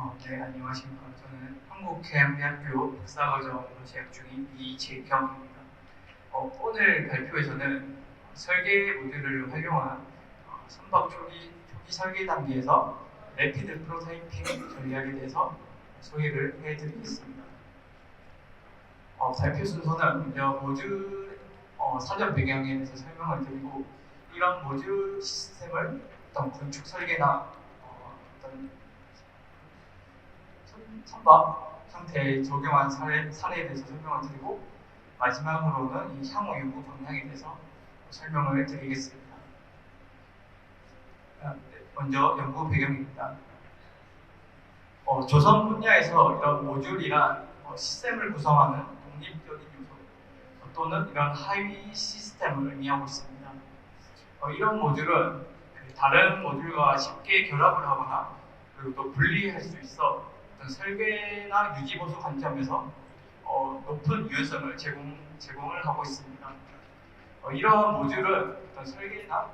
네, 안녕하십니까. 저는 한국해양대학교 박사과정으로 재학 중인 이재경입니다. 오늘 발표에서는 설계 모듈을 활용한 선박 초기 설계 단계에서 래피드 프로토타이핑 전략에 대해서 소개를 해드리겠습니다. 발표 순서는 먼저 모듈 사전 배경에 대해서 설명을 드리고, 이런 모듈 시스템을 어떤 건축 설계나 어떤 선박 형태에 적용한 사례에 대해서 설명을 드리고, 마지막으로는 이 향후 연구 방향에 대해서 설명을 드리겠습니다. 먼저 연구 배경입니다. 조선 분야에서 이런 모듈이란 시스템을 구성하는 독립적인 요소 또는 이런 하위 시스템을 의미하고 있습니다. 이런 모듈은 다른 모듈과 쉽게 결합을 하거나 그리고 또 분리할 수 있어 어떤 설계나 유지 보수 관점에서 높은 유연성을 제공을 하고 있습니다. 이러한 모듈은 어떤 설계나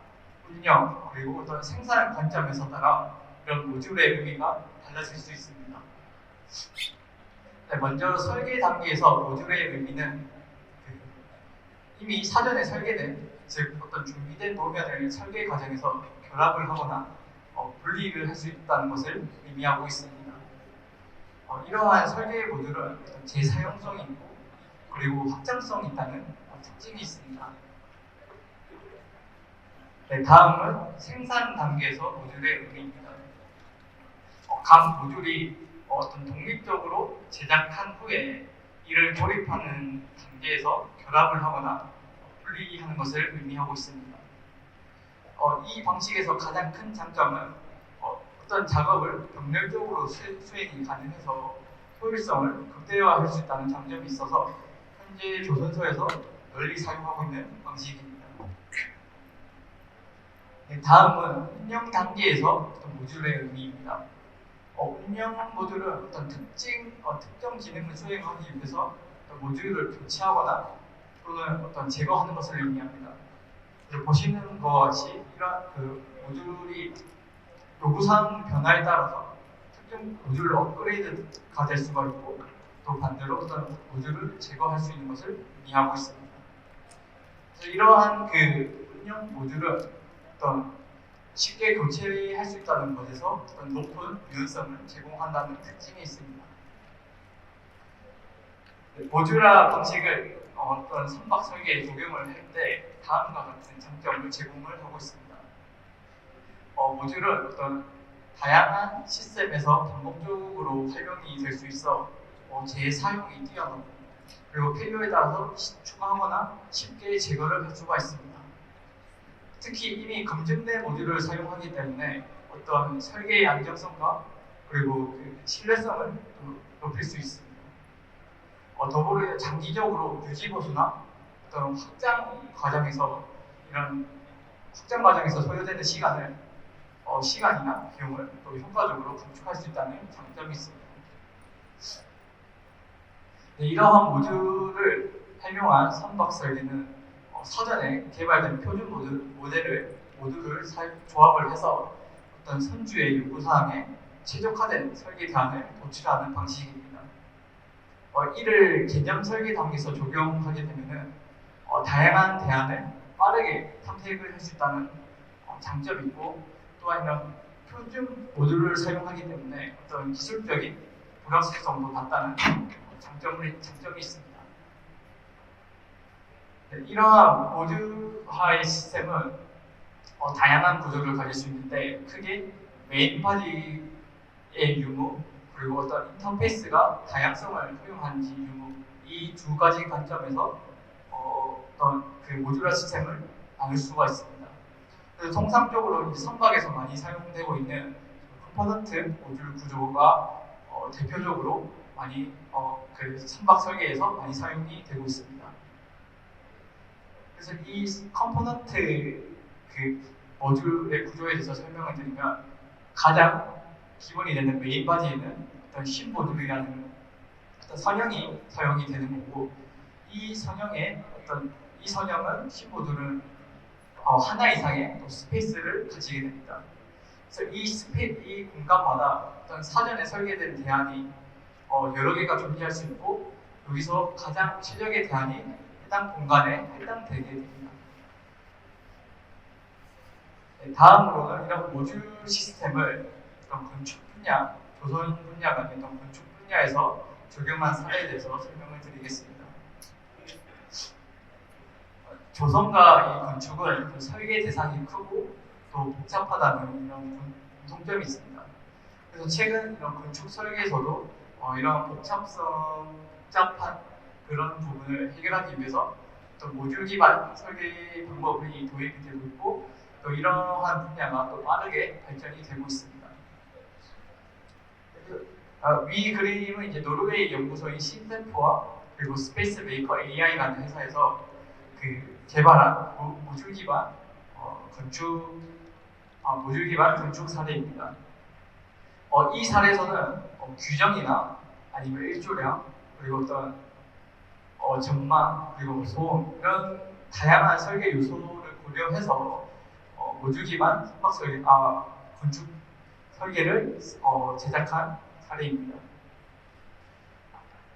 운영 그리고 어떤 생산 관점에서 따라 이런 모듈의 의미가 달라질 수 있습니다. 네, 먼저 설계 단계에서 모듈의 의미는 이미 사전에 설계된, 즉 어떤 준비된 도면을 설계 과정에서 결합을 하거나 분리를 할 수 있다는 것을 의미하고 있습니다. 이러한 설계 모듈은 재사용성이 있고 그리고 확장성이 있다는 특징이 있습니다. 네, 다음은 생산 단계에서 모듈의 의미입니다. 각 모듈이 어떤 독립적으로 제작한 후에 이를 조립하는 단계에서 결합을 하거나 분리하는 것을 의미하고 있습니다. 이 방식에서 가장 큰 장점은 어떤 작업을 병렬적으로 수행이 가능해서 효율성을 극대화할 수 있다는 장점이 있어서 현재 조선소에서 널리 사용하고 있는 방식입니다. 네, 다음은 운영 단계에서 어떤 모듈의 의미입니다. 운영 모듈은 어떤 특정 기능을 수행하기 위해서 모듈을 교체하거나 또는 어떤 제거하는 것을 의미합니다. 보시는 것과 같이 이러한 모듈이 요구사항 변화에 따라서 특정 모듈 업그레이드가 될 수가 있고, 또 반대로 어떤 모듈을 제거할 수 있는 것을 의미하고 있습니다. 그래서 이러한 운영 모듈은 어떤 쉽게 교체할 수 있다는 것에서 어떤 높은 유연성을 제공한다는 특징이 있습니다. 모듈화 방식을 어떤 선박 설계에 적용을 할 때 다음과 같은 장점을 제공을 하고 있습니다. 모듈은 어떤 다양한 시스템에서 반복적으로 활용이 될 수 있어 재사용이 뛰어나고, 그리고 필요에 따라서 추가하거나 쉽게 제거를 할 수가 있습니다. 특히 이미 검증된 모듈을 사용하기 때문에 어떤 설계의 안정성과 그리고 신뢰성을 높일 수 있습니다. 더불어 장기적으로 유지 보수나 어떤 확장 과정에서 소요되는 시간이나 비용을 또 효과적으로 감축할 수 있다는 장점이 있습니다. 네, 이러한 모듈을 활용한 선박 설계는 사전에 개발된 표준 모듈을 조합을 해서 어떤 선주의 요구사항에 최적화된 설계 대안을 도출하는 방식입니다. 이를 개념 설계 단계에서 적용하게 되면 다양한 대안을 빠르게 탐색을 할 수 있다는 장점이 있고, 또한 이런 표준 모듈을 사용하기 때문에 어떤 기술적인 불확실성도 낮다는 장점이 있습니다. 네, 이러한 모듈화의 시스템은 다양한 구조를 가질 수 있는데, 크게 메인 바디의 유무 그리고 어떤 인터페이스가 다양성을 허용하는지 유무, 이 두 가지 관점에서 어떤 모듈화 시스템을 나눌 수가 있습니다. 그래서 통상적으로 선박에서 많이 사용되고 있는 컴포넌트 모듈 구조가 대표적으로 많이 선박 설계에서 많이 사용이 되고 있습니다. 그래서 이 컴포넌트 모듈의 구조에 대해서 설명을 드리면, 가장 기본이 되는 메인 바디에는 어떤 신 모듈이라는 어떤 선형이 사용이 되는 거고, 이 선형은 신 모듈은 하나 이상의 또 스페이스를 가지게 됩니다. 그래서 이 공간마다 어떤 사전에 설계된 대안이 여러 개가 존재할 수 있고 여기서 가장 최적의 대안이 해당 공간에 해당되게 됩니다. 네, 다음으로는 이런 모듈 시스템을 어떤 건축 분야, 조선 분야가 아닌 건축 분야에서 적용한 사례에 대해서 설명을 드리겠습니다. 조선과 이 건축은 그 설계 대상이 크고 또 복잡하다는 이런 공통점이 있습니다. 그래서 최근 이런 건축 설계에서도 이런 복잡한 그런 부분을 해결하기 위해서 또 모듈 기반 설계 방법이 도입이 되고 있고 또 이러한 분야가 또 빠르게 발전이 되고 있습니다. 위 그림은 이제 노르웨이 연구소인 신세프와 그리고 스페이스 메이커 AI라는 회사에서 그 개발한 모듈 기반 건축 사례입니다. 이 사례에서는 규정이나 아니면 일조량 그리고 어떤 전망 그리고 소음 이런 다양한 설계 요소를 고려해서 모듈 기반 건축 설계를 제작한 사례입니다.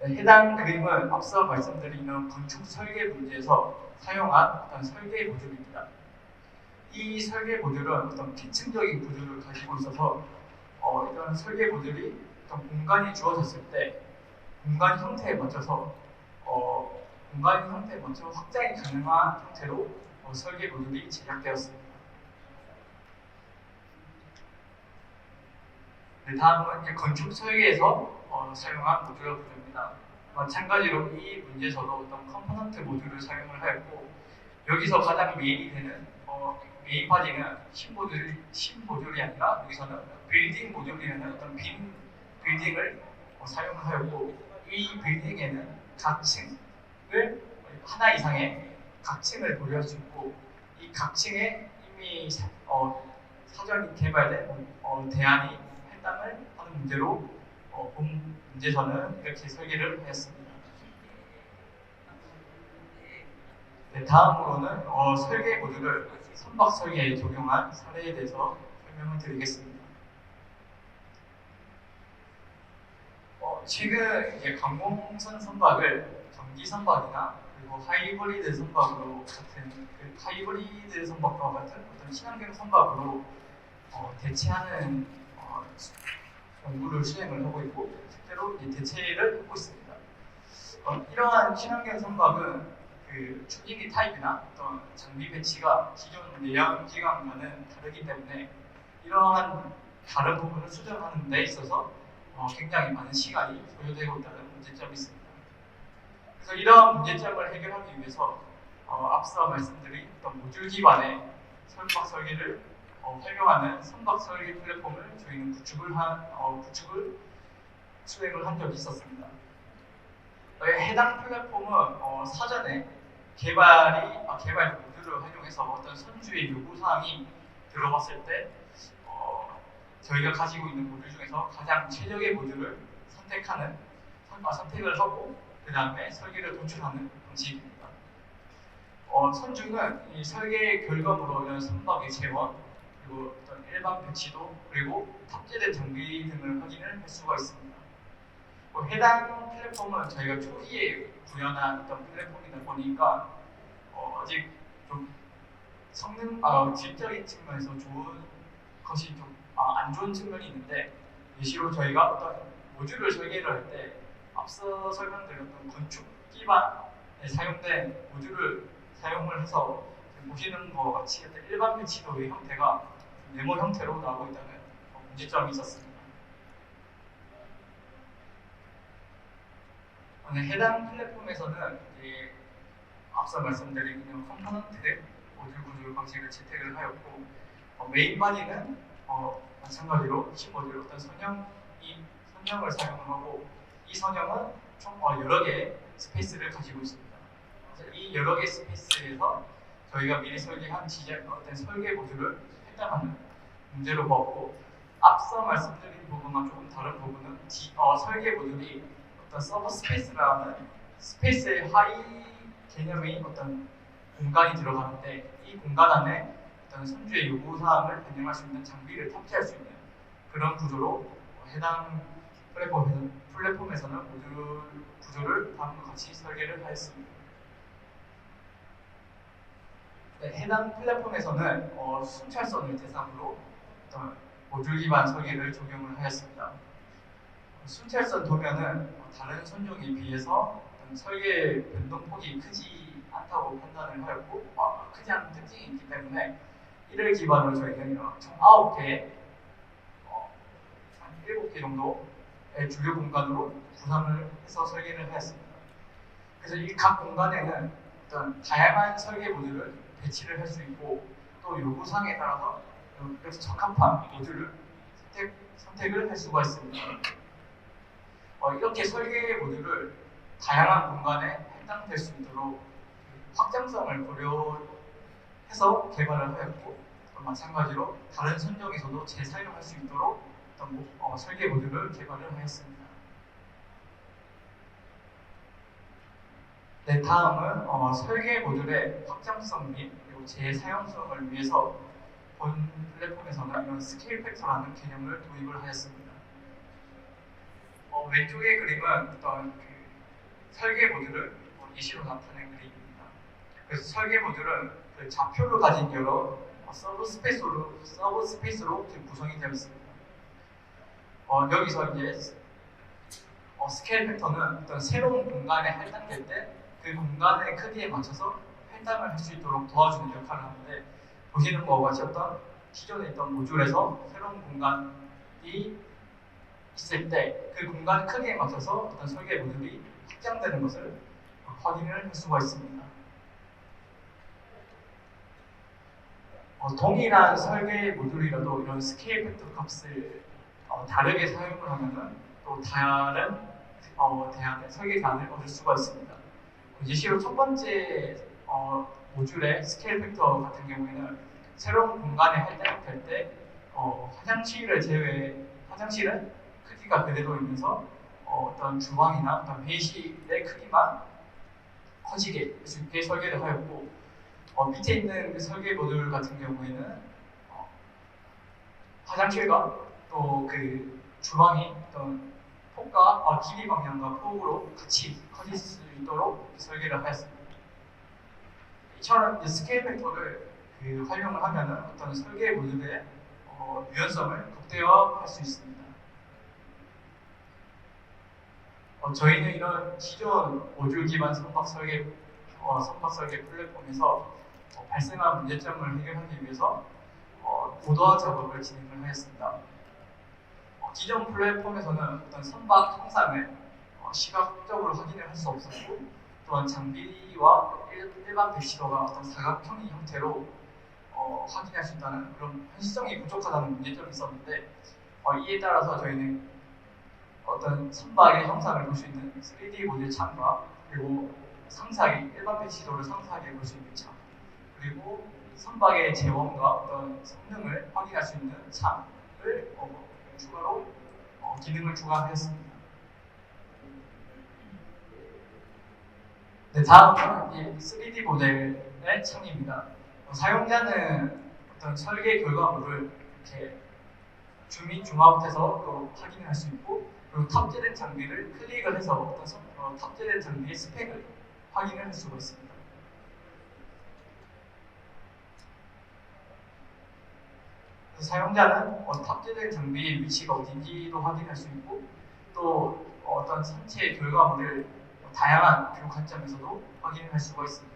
네, 해당 그림은 앞서 말씀드린 이런 건축 설계 문제에서 사용한 어떤 설계 모듈입니다. 이 설계 모듈은 어떤 계층적인 구조를 가지고 있어서 이런 설계 모듈이 어떤 공간이 주어졌을 때 공간 형태에 맞춰 확장이 가능한 형태로 설계 모듈이 제작되었습니다. 네, 다음은 이제 건축 설계에서 사용한 모듈 구조입니다. 마찬가지로 이 문제에서도 어떤 컴포넌트 모듈을 사용을 하였고 여기서 가장 메인이 되는 메인 파지는 신모듈이 아니라 여기서는 빌딩 모듈이라는 어떤 빈 빌딩을 사용을 하였고 이 빌딩에는 각층을 하나 이상의 각층을 보유할 수 있고 이 각층에 이미 사전 개발된 대안이 해당을 하는 문제로 본 문제에서는 이렇게 설계를 하였습니다. 네, 다음으로는 설계 모듈을 선박 설계에 적용한 사례에 대해서 설명을 드리겠습니다. 최근 관공선 선박을 전기 선박이나 그리고 하이브리드 선박과 같은 어떤 친환경 선박으로 대체하는 연구를 수행을 하고 있고 실제로 대체를 하고 있습니다. 이러한 친환경 선박은 그 추진기 타입이나 어떤 장비 배치가 기존 내연기관과는 다르기 때문에 이러한 다른 부분을 수정하는 데 있어서 굉장히 많은 시간이 소요되고 있다는 문제점이 있습니다. 그래서 이러한 문제점을 해결하기 위해서 앞서 말씀드린 어떤 모듈 기반의 선박 설계를 활용하는 선박 설계 플랫폼을 저희는 구축을 수행을 한 적이 있었습니다. 해당 플랫폼은 사전에 개발 모듈을 활용해서 어떤 선주의 요구 사항이 들어왔을 때 저희가 가지고 있는 모듈 중에서 가장 최적의 모듈을 선택을 하고 그 다음에 설계를 도출하는 방식입니다. 선주는 이 설계 결과물로 이런 선박의 재원 그리고 어떤 일반 배치도 그리고 탑재된 장비 등을 확인을 할 수가 있습니다. 해당 플랫폼은 저희가 초기에 구현한 어떤 플랫폼이다 보니까 아직 좀 질적인 측면에서 좋은 것이 좀 안 좋은 측면이 있는데 예시로 저희가 어떤 모듈을 설계를 할 때 앞서 설명드렸던 건축 기반에 사용된 모듈을 사용을 해서 보시는 것과 같이 일반 배치도의 형태가 네모 형태로 나오고 있다는 문제점이 있었습니다. 해당 플랫폼에서는 앞서 말씀드린 컴포넌트 모듈 구조 방식을 채택을 하였고 메인 바디는 마찬가지로 신모듈 어떤 선형을 사용하고 이 선형은 총 여러 개의 스페이스를 가지고 있습니다. 그래서 이 여러 개의 스페이스에서 저희가 미리 설계한 어떤 설계 모듈을 해당하는 문제로 보았고 앞서 말씀드린 부분과 조금 다른 부분은 설계 모듈이 어떤 서버 스페이스라는 스페이스의 하위 개념의 어떤 공간이 들어가는데 이 공간 안에 어떤 선주의 요구사항을 반영할 수 있는 장비를 탑재할 수 있는 그런 구조로 해당 플랫폼에서는 모듈 구조를 다음과 같이 설계를 하였습니다. 네, 해당 플랫폼에서는 순찰선을 대상으로 어떤 모듈 기반 설계를 적용을 하였습니다. 순찰선 도면은 다른 선종에 비해서 설계 변동폭이 크지 않다고 판단을 하였고 크지 않은 특징이 있기 때문에 이를 기반으로 저희는 총 9개, 한 7개 정도의 주요 공간으로 구성을 해서 설계를 하였습니다. 그래서 이 각 공간에는 어떤 다양한 설계 모듈을 배치를 할 수 있고 또 요구사항에 따라서 그래서 적합한 모듈을 선택을 할 수가 있습니다. 이렇게 설계 모듈을 다양한 공간에 해당될 수 있도록 확장성을 고려해서 개발을 하였고 마찬가지로 다른 선종에서도 재사용할 수 있도록 설계 모듈을 개발을 하였습니다. 네, 다음은 설계 모듈의 확장성 및 그리고 재사용성을 위해서 본 플랫폼에서는 이런 스케일 팩터라는 개념을 도입을 하였습니다. 왼쪽의 그림은 어떤 설계 모듈을 예시로 나타낸 그림입니다. 그래서 설계 모듈은 그 좌표를 가진 여러 서브 스페이스로 구성이 되어 있습니다. 여기서 이제 스케일 팩터는 어떤 새로운 공간에 할당될 때 그 공간의 크기에 맞춰서 할당을 할 수 있도록 도와주는 역할을 하는데 보시는 것과 같이 어떤 기존에 있던 모듈에서 새로운 공간이 있을 때 그 공간 크기에 맞춰서 어떤 설계 모듈이 확장되는 것을 확인을 할 수가 있습니다. 동일한 설계 모듈이라도 이런 스케일 팩터 값을 다르게 사용을 하면은 또 다른 설계 대안을 얻을 수가 있습니다. 예시로 첫 번째 모듈의 스케일 팩터 같은 경우에는 새로운 공간에 할당될 때 화장실은 크기가 그대로이면서 어떤 주방이나 어떤 회의실의 크기만 커지게 할 수 있게 설계를 하였고 밑에 있는 그 설계 모듈 같은 경우에는 화장실과 또 그 주방이 어떤 폭과 길이 방향과 폭으로 같이 커질 수 있도록 설계를 하였습니다. 이처럼 스케일 팩터를 활용을 하면은 어떤 설계 모듈의 유연성을 극대화할 수 있습니다. 저희는 이런 기존 모듈 기반 선박 설계 플랫폼에서 발생한 문제점을 해결하기 위해서 고도화 작업을 진행을 하였습니다. 기존 플랫폼에서는 어떤 선박 형상을 시각적으로 확인을 할 수 없었고 또한 장비와 일반 배치도가 어떤 사각형의 형태로 확인할 수 있다는 그런 현실성이 부족하다는 문제점이 있었는데 이에 따라서 저희는 어떤 선박의 형상을 볼 수 있는 3D 모델 창과 그리고 일반 배치도를 상세하게 볼 수 있는 창 그리고 선박의 제원과 어떤 성능을 확인할 수 있는 창을 추가로 기능을 추가하였습니다. 네, 다음은 이 3D 모델의 창입니다. 사용자는 어떤 설계 결과물을 이렇게 줌아웃해서 또 확인할 수 있고 그리고 탑재된 장비를 클릭을 해서 어떤 탑재된 장비의 스펙을 확인을 할 수가 있습니다. 사용자는 탑재된 장비의 위치가 어딘지도 확인할 수 있고 또 어떤 선체 결과물을 다양한 뷰 관점에서도 확인할 수가 있습니다.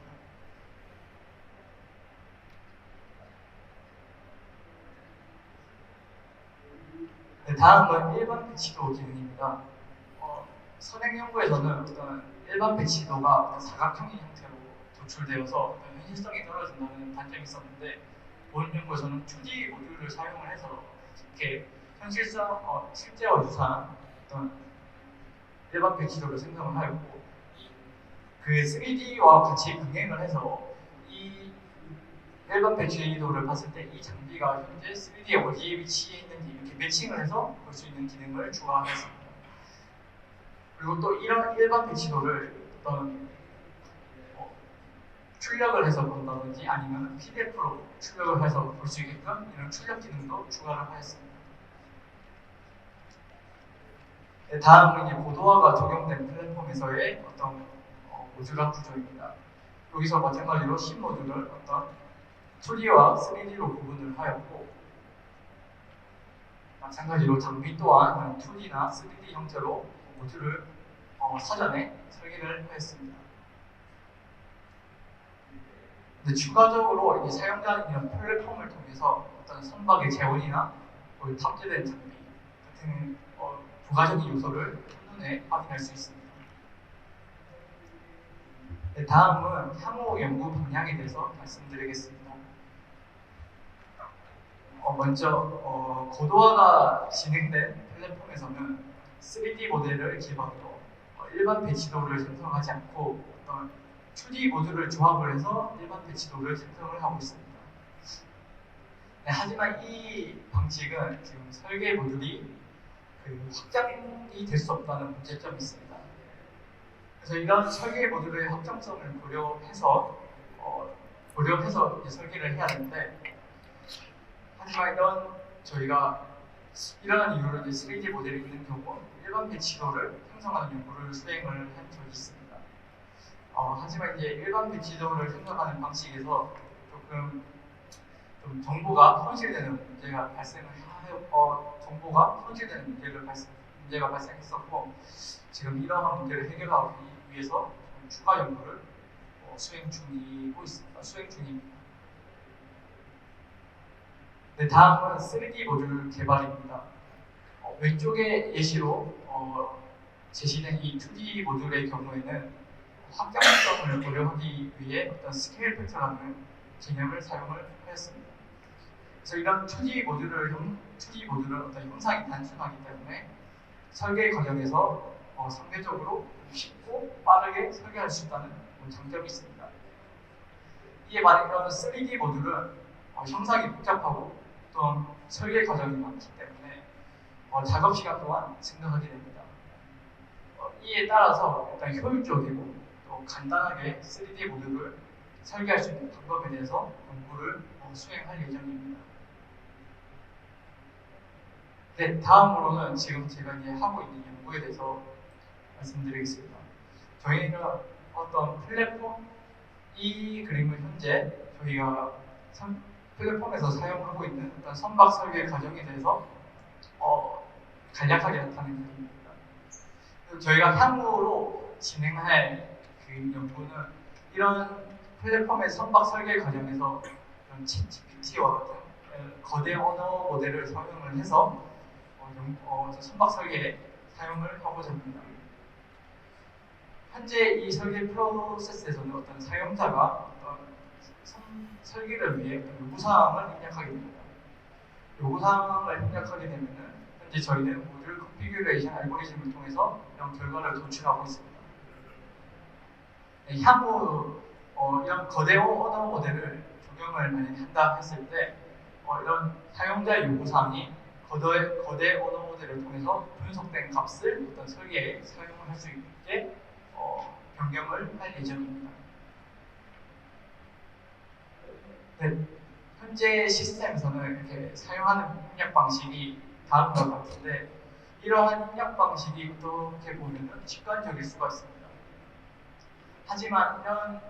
네, 다음은 일반 배치도 기능입니다. 선행 연구에서는 어떤 일반 배치도가 어떤 사각형의 형태로 도출되어서 현실성이 떨어진다는 단점이 있었는데 본 연구에서는 2D 모듈을 사용을 해서 이렇게 실제와 유사한 어떤 일반 배치도를 생성을 하였고 그 3D와 같이 병행을 해서 이 일반 배치도를 봤을 때 이 장비가 현재 3D에 어디에 위치해 있는지 이렇게 매칭을 해서 볼 수 있는 기능을 추가하였습니다. 그리고 또 이런 일반 배치도를 어떤 출력을 해서 본다든지 아니면 PDF로 출력을 해서 볼 수 있게끔 이런 출력 기능도 추가를 하였습니다. 네, 다음은 이제 고도화가 적용된 플랫폼에서의 어떤 모듈화 구조입니다. 여기서 마찬가지로 신모듈을 어떤 2D와 3D로 구분을 하였고, 마찬가지로 장비 또한 2D나 3D 형태로 모듈을 사전에 설계를 하였습니다. 근데 추가적으로 이제 사용자 이런 플랫폼을 통해서 어떤 선박의 재원이나 탑재된 장비 같은 부가적인 요소를 한눈에 확인할 수 있습니다. 네, 다음은 향후 연구 방향에 대해서 말씀드리겠습니다. 먼저 고도화가 진행된 플랫폼에서는 3D 모델을 기반으로 일반 배치도를 생성하지 않고 어떤 2D 모듈을 조합을 해서 일반 배치도를 생성을 하고 있습니다. 네, 하지만 이 방식은 지금 설계 모듈이 확장이 될 수 없다는 문제점이 있습니다. 그래서 이런 설계 모듈의 확장성을 고려해서 이제 설계를 해야 하는데, 하지만 저희가 이러한 이유로 이제 3D 모델이 있는 경우 일반 배치도를 생성하는 연구를 수행을 한 적이 있습니다. 하지만 이제 일반 배치도를 생성하는 방식에서 좀 정보가 손실되는 문제가 문제가 발생했었고, 지금 이러한 문제를 해결하기 위해서 추가 연구를 수행 중입니다. 네, 다음은 3D 모듈 개발입니다. 왼쪽의 예시로 제시된 이 2D 모듈의 경우에는 확장성을 고려하기 위해 어떤 스케일 팩터라는 개념을 사용을 하였습니다. 그래서 이런 2D 모듈은 어떤 형상이 단순하기 때문에 설계 과정에서 상대적으로 쉽고 빠르게 설계할 수 있다는 장점이 있습니다. 이에 반해 3D 모듈은 형상이 복잡하고 또 설계 과정이 많기 때문에 작업 시간 또한 증가하게 됩니다. 이에 따라서 일단 효율적이고 또 간단하게 3D 모듈을 설계할 수 있는 방법에 대해서 연구를 수행할 예정입니다. 네, 다음으로는 지금 제가 이제 하고 있는 연구에 대해서 말씀드리겠습니다. 저희는 어떤 플랫폼 이 그림을 현재 저희가 플랫폼에서 사용하고 있는 어떤 선박 설계 과정에 대해서 간략하게 나타낸 그림입니다. 저희가 향후로 진행할 그 연구는 이런 플랫폼의 선박 설계 과정에서 이런 ChatGPT와 같은 거대 언어 모델을 사용을 해서 선박 설계에 사용을 하고자 합니다. 현재 이 설계 프로세스에서는 어떤 사용자가 설계를 위해 요구사항을 입력하게 됩니다. 요구사항을 입력하게 되면 현재 저희는 모듈 컨피규레이션 알고리즘을 통해서 이런 결과를 도출하고 있습니다. 네, 향후 이런 거대 언어 모델을 적용을 한다 했을 때 이런 사용자 요구사항이 거대 언어 모델을 통해서 분석된 값을 어떤 설계에 사용을 할 수 있게 변경을 할 예정입니다. 네, 현재 시스템에서는 이렇게 사용하는 입력 방식이 다음과 같은데, 이러한 입력 방식이 어떻게 보면 직관적일 수가 있습니다. 하지만 이런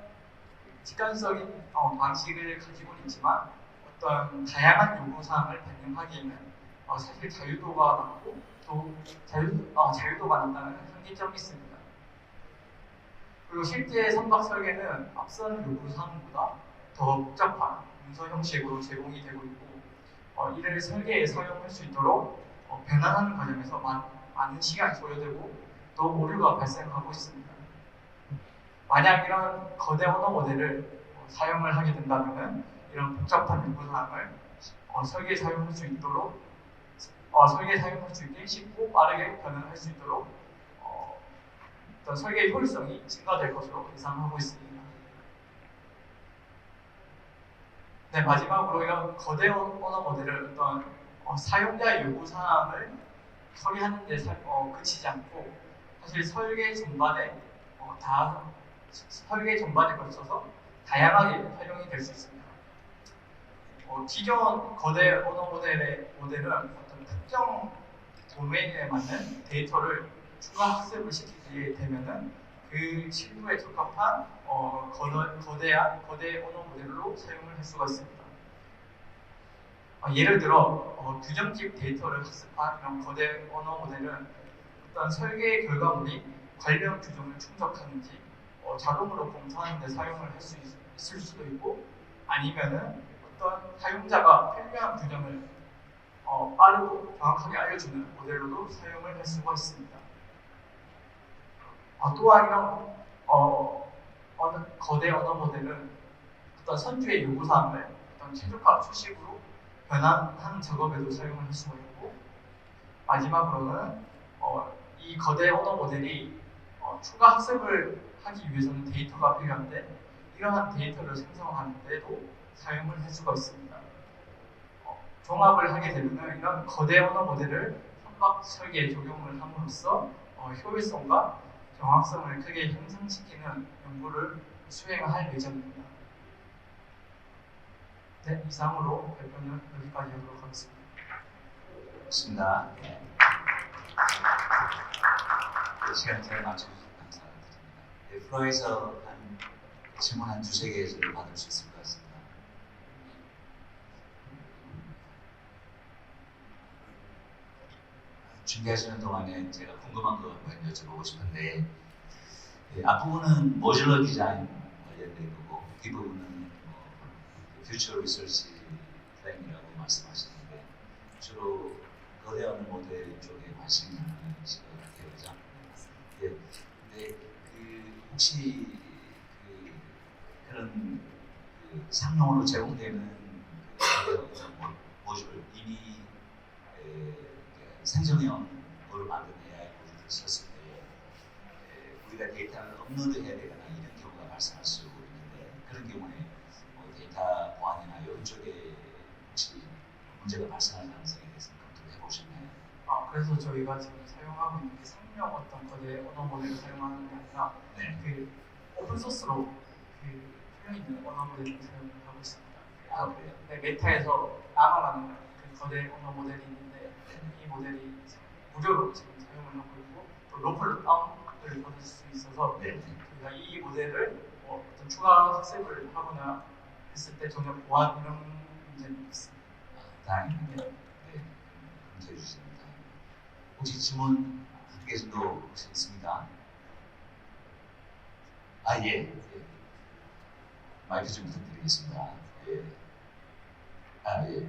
직관적인 방식을 가지고는 있지만 어떤 다양한 요구사항을 반영하기에는 사실 자유도가 낮고 또 자유도가 낮다는 한계점이 있습니다. 그리고 실제 선박 설계는 앞선 요구사항보다 더 복잡한 문서 형식으로 제공이 되고 있고, 이를 설계에 사용할 수 있도록 변환하는 과정에서 많은 시간이 소요되고 또 오류가 발생하고 있습니다. 만약 이런 거대 언어 모델을 사용을 하게 된다면 이런 복잡한 요구사항을 설계에 사용할 수 있게 쉽고 빠르게 변환할 수 있도록 어떤 설계의 효율성이 증가될 것으로 예상하고 있습니다. 네, 마지막으로 이런 거대 언어 모델을 어떤 사용자의 요구사항을 처리하는 데 그치지 않고 사실 설계 전반에 걸쳐서 다양하게 활용이 될 수 있습니다. 기존 거대 언어 모델은 어떤 특정 도메인에 맞는 데이터를 추가 학습을 시키게 되면은 그 실무에 적합한 거대 언어 모델로 사용을 할 수가 있습니다. 예를 들어 규정집 데이터를 학습한 이런 거대 언어 모델은 어떤 설계 결과물이 관련 규정을 충족하는지 자동으로 검토하는 데 사용을 할 수 있을 수도 있고, 아니면은 어떤 사용자가 필요한 규정을 빠르고 정확하게 알려주는 모델로도 사용을 할 수가 있습니다. 또한 이런 거대 언어 모델은 어떤 선주의 요구사항을 어떤 최적화 수식으로 변환하는 작업에도 사용을 할 수가 있고, 마지막으로는 이 거대 언어 모델이 추가 학습을 하기 위해서는 데이터가 필요한데, 이러한 데이터를 생성하는 데도 사용을 할 수가 있습니다. 종합을 하게 되면 이런 거대 언어 모델을 선박 설계에 적용을 함으로써 효율성과 정확성을 크게 향상시키는 연구를 수행할 예정입니다. 네, 이상으로 발표는 여기까지 하도록 하겠습니다. 좋습니다. 네. 시간 잘 맞춰주셔서 감사드립니다. 네, 플로에서 한 질문 한 두세 개 정도 받을 수 있을 것 같습니다. 준비하시는 동안에 제가 궁금한 거 한번 여쭤보고 싶은데, 앞부분은 모듈러 디자인 관련된 거고, 뒷부분은 퓨처 리서치 플랜이라고 말씀하시는데, 주로 거대 언어 모델 쪽에 관심이 있으신 것 같아요, 그죠? 예. 근데 혹시 그런 상용으로 제공되는 모듈 이미 생성형으로 만든 AI 모듈을 썼을 때 우리가 데이터를 업로드해야 되거나 이런 경우가 발생할 수 있는데, 그런 경우에 데이터 보안이나 이쪽에 혹시 문제가 발생할 가능성에 대해서 검토를 해보셨나요? 그래서 저희가 지금 사용하고 있는 게 상용 어떤 거대 언어 모델을 사용하는 게 아니라 네. 그 오픈 소스로 풀려 있는 언어 모델을 사용을 하고 있습니다. 그래요? 네, 메타에서 라마라는 그 거대 언어 모델이 있는데, 이 모델이 무료로 지금 사용을 하고 있고, 또 로컬로 다운을 받을 수 있어서 저희가 이 모델을 어떤 추가 학습을 하거나 했을 때 전혀 보안 이런 문제는 없습니다. 다행입니다. 네, 검토해 주십니다. 혹시 질문 한 개 정도 혹시 있습니까? 예. 마이크 좀 부탁드리겠습니다. 예. 예.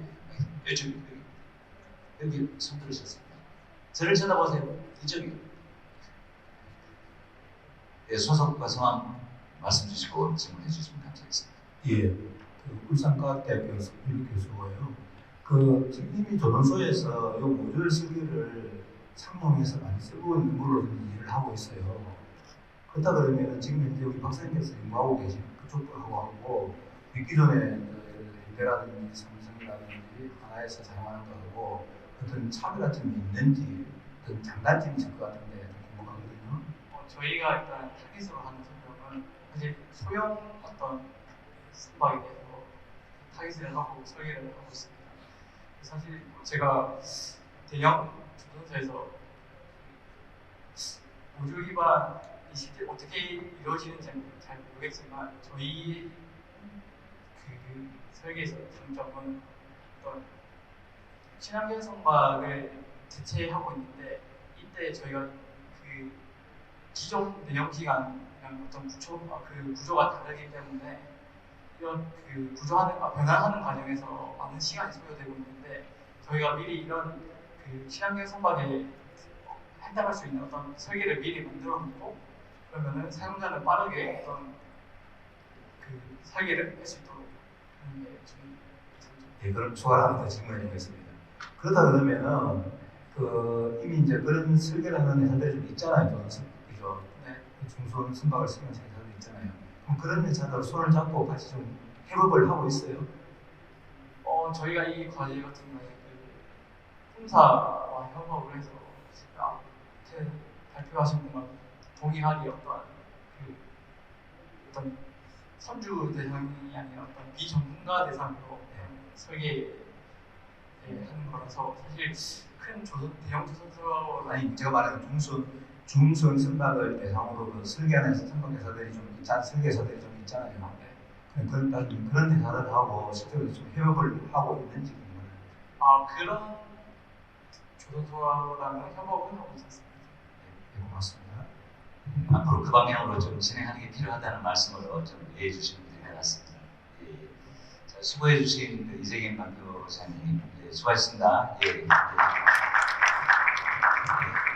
여기 손 들으셨습니다. 저를 쳐다보세요. 이쪽이요. 예, 소속과 성함 말씀 주시고 질문해 주시면 감사하겠습니다. 예, 울산과학대학교 석필 교수고요. 지금 이미 조론소에서 이 모듈 설계를 상용해서 많이 쓰고 있는 걸로 이해를 하고 있어요. 그렇다 그러면 지금 현재 우리 박사님께서 연구하고 계신 그쪽도 하고 우리 기존에 현대라든지 삼성이라든지 하나에서 사용하는 거하고 어떤 차별한 점이 있는지, 어떤 장단점이 있을 것 같은데 좀 궁금하거든요. 저희가 일단 타깃으로 하는 설명은 사실 소형 어떤 선박에 대해서 타깃을 하고 설계를 하고 있습니다. 사실 제가 대형 조선소에서 모듈 기반이 실제 어떻게 이루어지는지는 잘 모르겠지만, 저희 그 설계에서 장점은 어떤 친환경 선박을 대체하고 있는데, 이때 저희가 그 기존 내연기관이랑 어떤 구조가 다르기 때문에 이런 변화하는 과정에서 많은 시간이 소요되고 있는데, 저희가 미리 이런 친환경 선박에 해당할 수 있는 어떤 설계를 미리 만들어 놓고, 그러면은 사용자는 빠르게 어떤 설계를 할 수 있도록 하는 게 좀. 예, 그럼 추가로 하나 더 질문해 드리겠습니다. 그렇다 그러면은 이미 이제 그런 설계를 하는 회사들이 좀 있잖아요. 그죠? 네. 중소형 선박을 쓰는 회사들 있잖아요. 그럼 그런 회사들 손을 잡고 같이 좀 협업을 하고 있어요? 저희가 이 과제 같은 경우에 품사와 협업을 해서 발표하신 분과 동일하게 어떤 선주 대상이 아닌 어떤 비전문가 대상으로 설계하는 거라서 사실 큰 대형 조선소라는 아니 제가 말하는 중선 선박을 대상으로 그 설계하는 선박 회사들이 좀 설계사들이 좀 있잖아요. 그런 회사들 하고 실제로 좀 협업을 하고 있는지 궁금해요. 그런 조선소라는 협업은 하고 있었습니다. 네, 고맙습니다. 앞으로 그 방향으로 좀 진행하는 게 필요하다는 말씀으로 좀 이해해 주시면 될 것 같습니다. 예. 자, 수고해 주신 그 이재경 박교사님, 예, 수고하셨습니다. 예. 예.